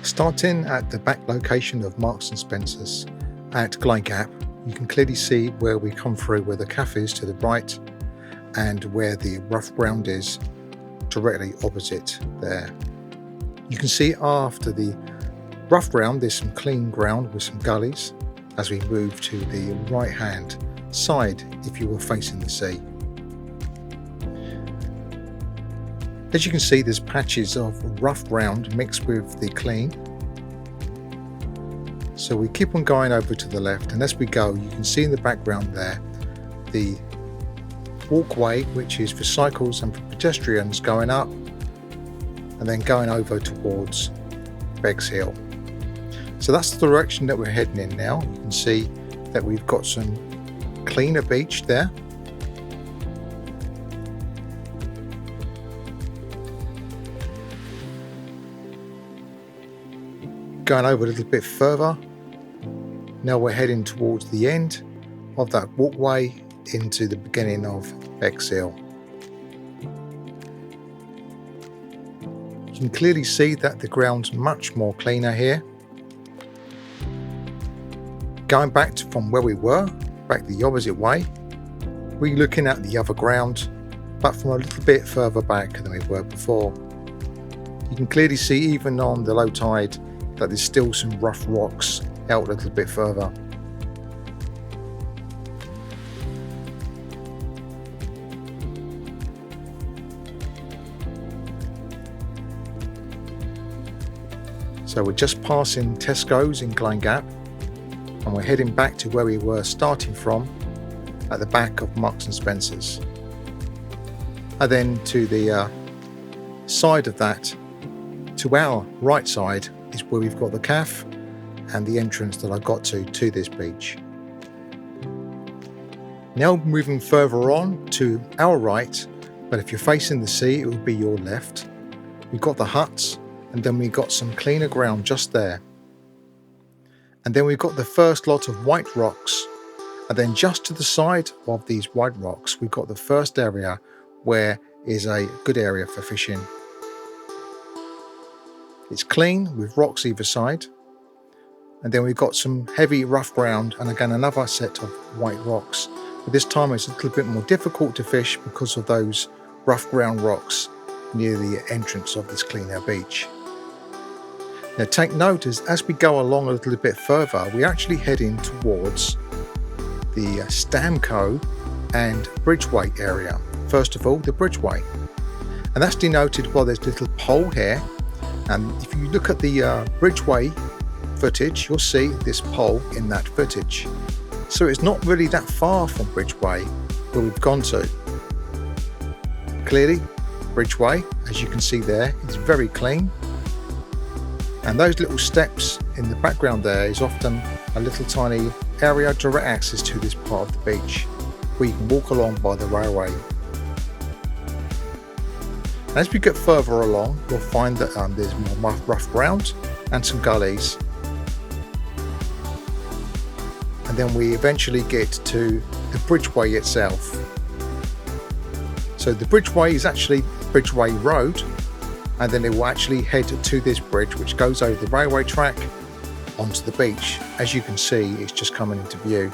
Starting at the back location of Marks and Spencer's at Glyne Gap, you can clearly see where we come through where the cafe is to the right and where the rough ground is directly opposite there. You can see after the rough ground there's some clean ground with some gullies as we move to the right hand side if you were facing the sea. As you can see, there's patches of rough ground mixed with the clean. So we keep on going over to the left, and as we go you can see in the background there the walkway, which is for cycles and for pedestrians going up and then going over towards Bexhill. So that's the direction that we're heading in now. You can see that we've got some cleaner beach there. Going over a little bit further, now we're heading towards the end of that walkway into the beginning of Bexhill. You can clearly see that the ground's much more cleaner here. Going back from where we were, back the opposite way, we're looking at the other ground, but from a little bit further back than we were before. You can clearly see even on the low tide that there's still some rough rocks out a little bit further. So we're just passing Tesco's in Glyne Gap and we're heading back to where we were starting from at the back of Marks and Spencer's. And then to the side of that, to our right side, is where we've got the cafe and the entrance that I got to this beach. Now moving further on to our right, but if you're facing the sea it will be your left. We've got the huts and then we've got some cleaner ground just there. And then we've got the first lot of white rocks, and then just to the side of these white rocks we've got the first area where is a good area for fishing. It's clean with rocks either side, and then we've got some heavy rough ground and again another set of white rocks, but this time it's a little bit more difficult to fish because of those rough ground rocks near the entrance of this cleaner beach. Now take note as we go along a little bit further we're actually heading towards the Stamco and Bridgeway area. First of all the Bridgeway, and that's denoted by this little pole here. And if you look at the Bridgeway footage, you'll see this pole in that footage. So it's not really that far from Bridgeway where we've gone to. Clearly, Bridgeway, as you can see there, is very clean. And those little steps in the background there is often a little tiny area direct access to this part of the beach where you can walk along by the railway. As we get further along, you'll find that there's more rough ground and some gullies. And then we eventually get to the Bridgeway itself. So the Bridgeway is actually Bridgeway Road, and then it will actually head to this bridge which goes over the railway track onto the beach. As you can see, it's just coming into view.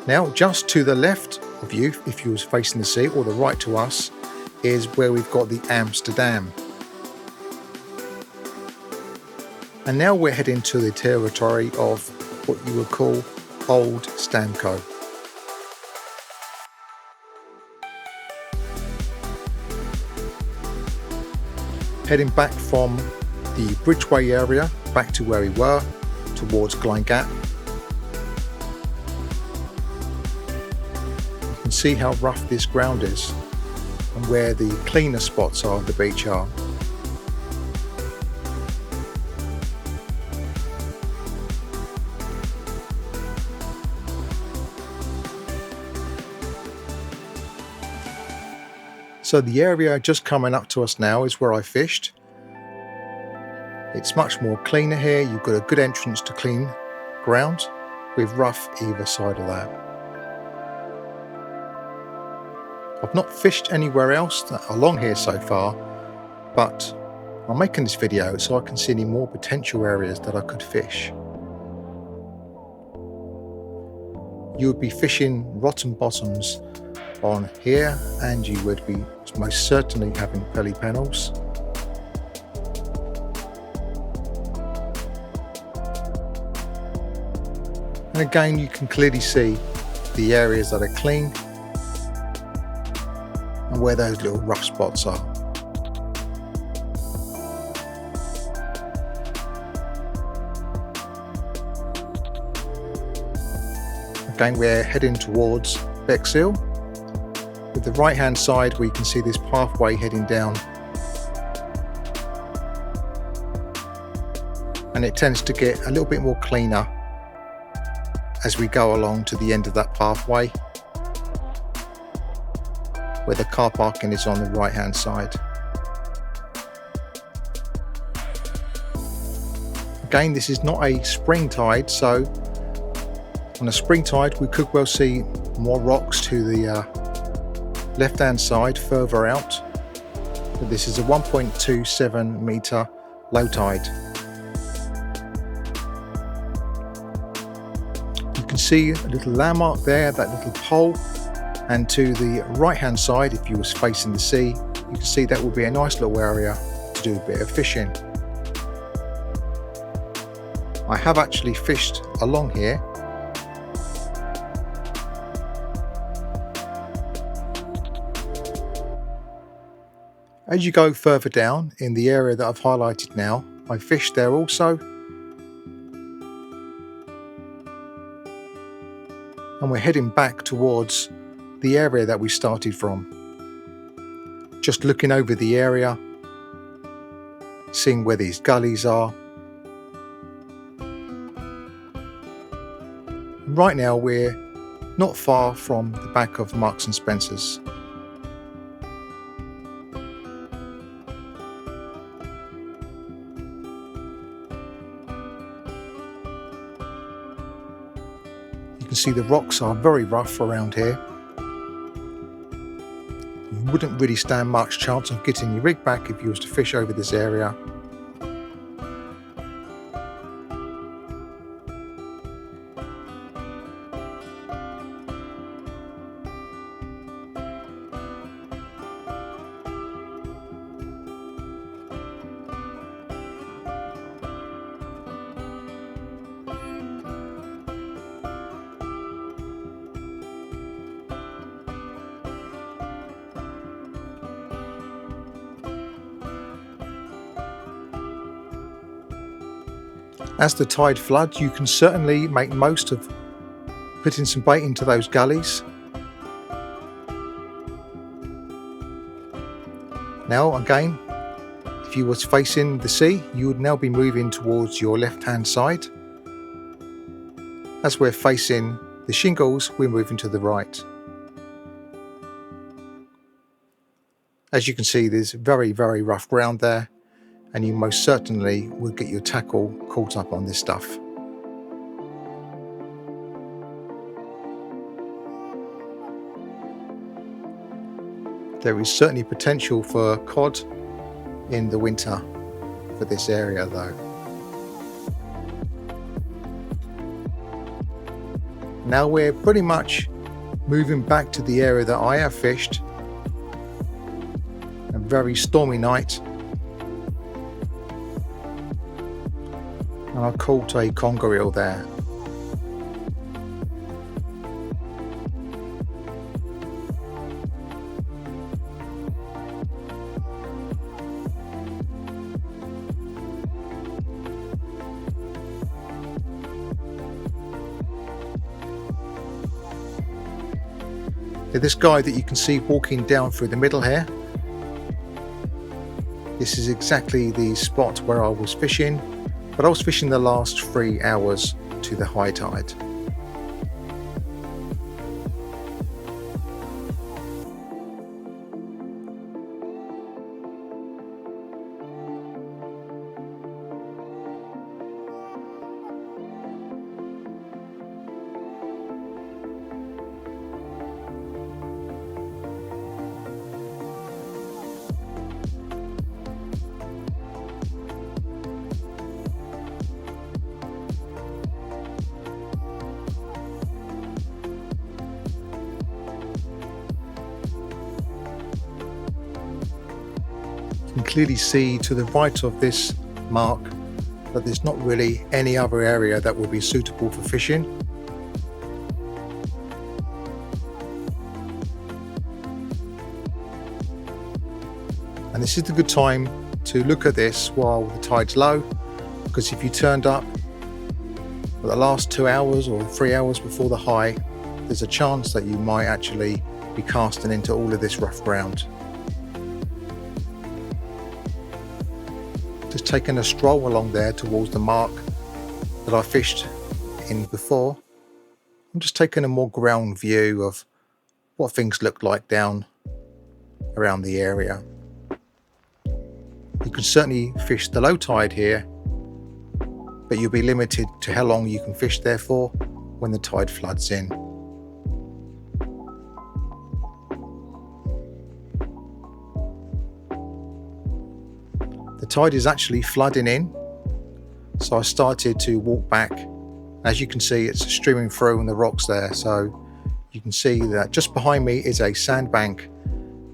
Now just to the left of you, if you was facing the sea, or the right to us, is where we've got the Amsterdam. And now we're heading to the territory of what you would call Old Stamco. Heading back from the Bridgeway area back to where we were, towards Glyne Gap. You can see how rough this ground is and where the cleaner spots of the beach are. So the area just coming up to us now is where I fished. It's much more cleaner here. You've got a good entrance to clean ground with rough either side of that. I've not fished anywhere else along here so far, but I'm making this video so I can see any more potential areas that I could fish. You would be fishing rotten bottoms on here, and you would be most certainly having pelly panels. And again, you can clearly see the areas that are clean and where those little rough spots are. Again, we're heading towards Bexhill. With the right hand side, we can see this pathway heading down, and it tends to get a little bit more cleaner as we go along to the end of that pathway, where the car parking is on the right hand side. Again, this is not a spring tide, so on a spring tide we could well see more rocks to the left hand side further out, but this is a 1.27 meter low tide. You can see a little landmark there, that little pole, and to the right hand side, if you was facing the sea, you can see that will be a nice little area to do a bit of fishing. I have actually fished along here. As you go further down in the area that I've highlighted now, I fished there also. And we're heading back towards the area that we started from. Just looking over the area, seeing where these gullies are. Right now we're not far from the back of Marks and Spencer's. You can see the rocks are very rough around here. You wouldn't really stand much chance of getting your rig back if you was to fish over this area. As the tide floods, you can certainly make most of putting some bait into those gullies. Now again, if you was facing the sea, you would now be moving towards your left hand side. As we're facing the shingles, we're moving to the right. As you can see, there's very, very rough ground there, and you most certainly will get your tackle caught up on this stuff. There is certainly potential for cod in the winter for this area though. Now we're pretty much moving back to the area that I have fished. A very stormy night. And I caught a conger eel there. This guy that you can see walking down through the middle here, this is exactly the spot where I was fishing, but I was fishing the last 3 hours to the high tide. can clearly see to the right of this mark that there's not really any other area that would be suitable for fishing. And this is the good time to look at this while the tide's low, because if you turned up for the last 2 hours or 3 hours before the high, there's a chance that you might actually be casting into all of this rough ground. Just taking a stroll along there towards the mark that I fished in before. I'm just taking a more ground view of what things look like down around the area. You can certainly fish the low tide here, but you'll be limited to how long you can fish there for when the tide floods in. The tide is actually flooding in, so I started to walk back. As you can see, it's streaming through on the rocks there, so you can see that just behind me is a sandbank,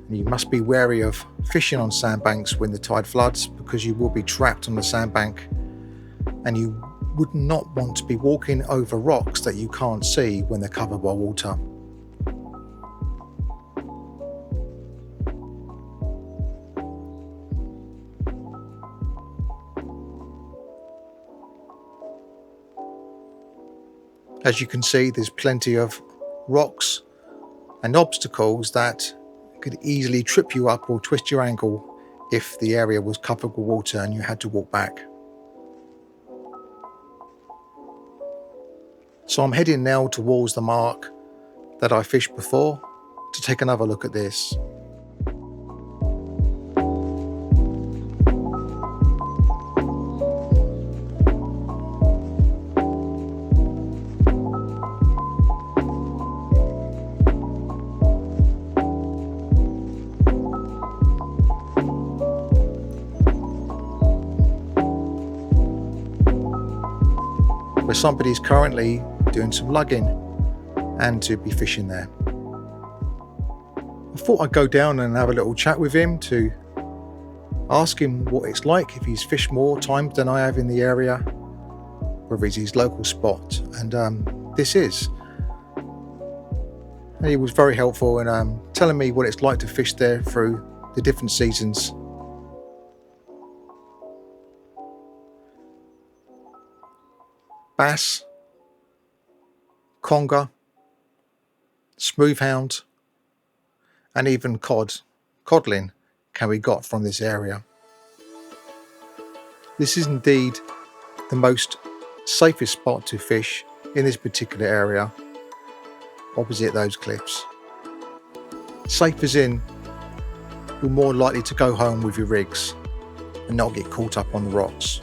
and you must be wary of fishing on sandbanks when the tide floods, because you will be trapped on the sandbank, and you would not want to be walking over rocks that you can't see when they're covered by water. As you can see, there's plenty of rocks and obstacles that could easily trip you up or twist your ankle if the area was covered with water and you had to walk back. So I'm heading now towards the mark that I fished before to take another look at this. Where somebody's currently doing some lugging and to be fishing there. I thought I'd go down and have a little chat with him to ask him what it's like, if he's fished more times than I have in the area, whether it's his local spot, and this is. And he was very helpful in telling me what it's like to fish there through the different seasons. Bass, conger, smoothhound, and even codling can be got from this area. This is indeed the most safest spot to fish in this particular area, opposite those cliffs. Safe as in, you're more likely to go home with your rigs and not get caught up on the rocks.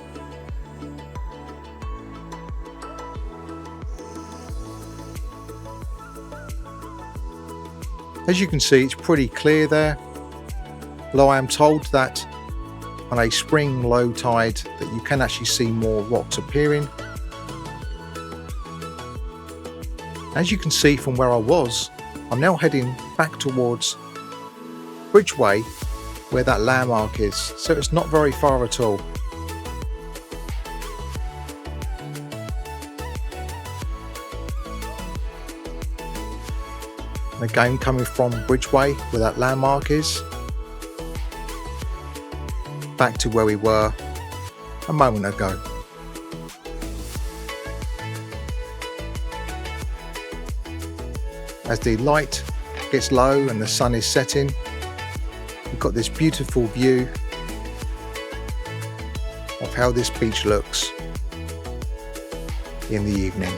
As you can see, it's pretty clear there, although I am told that on a spring low tide that you can actually see more rocks appearing. As you can see from where I was, I'm now heading back towards Bridgeway, where that landmark is, so it's not very far at all. Again, coming from Bridgeway, where that landmark is, back to where we were a moment ago. As the light gets low and the sun is setting, we've got this beautiful view of how this beach looks in the evening.